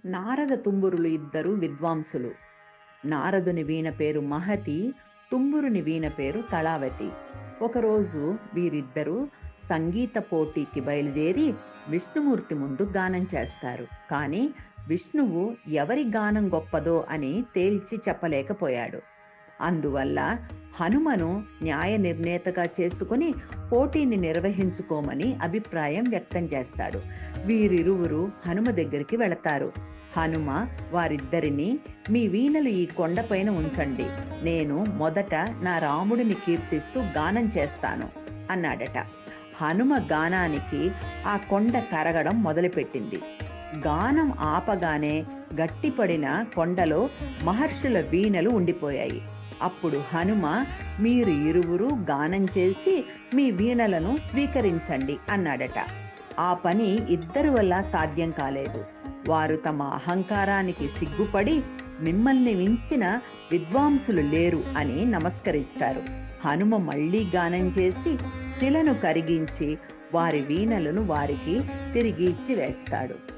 నారద తుంబురులు ఇద్దరు విద్వాంసులు. నారదుని వీణ పేరు మహతి, తుంబురుని వీణ పేరు కళావతి. ఒకరోజు వీరిద్దరూ సంగీత పోటీకి బయలుదేరి విష్ణుమూర్తి ముందు గానం చేస్తారు. కానీ విష్ణువు ఎవరి గానం గొప్పదో అని తేల్చి చెప్పలేకపోయాడు. అందువల్ల హనుమను న్యాయ నిర్ణేతగా చేసుకుని పోటీని నిర్వహించుకోమని అభిప్రాయం వ్యక్తం చేస్తాడు. వీరిరువురు హనుమ దగ్గరికి వెళతారు. హనుమ వారిద్దరినీ, మీ వీణలు ఈ కొండపైన ఉంచండి, నేను మొదట నా రాముడిని కీర్తిస్తూ గానం చేస్తాను అన్నాడట. హనుమ గానానికి ఆ కొండ కరగడం మొదలుపెట్టింది. గానం ఆపగానే గట్టిపడిన కొండలో మహర్షుల వీణలు ఉండిపోయాయి. అప్పుడు హనుమ, మీరు ఇరువురు గానం చేసి మీ వీణలను స్వీకరించండి అన్నాడట. ఆ పని ఇద్దరి వల్ల సాధ్యం కాలేదు. వారు తమ అహంకారానికి సిగ్గుపడి, మిమ్మల్ని మించిన విద్వాంసులు లేరు అని నమస్కరిస్తారు. హనుమ మళ్ళీ గానం చేసి శిలను కరిగించి వారి వీణలను వారికి తిరిగి ఇచ్చి వేస్తాడు.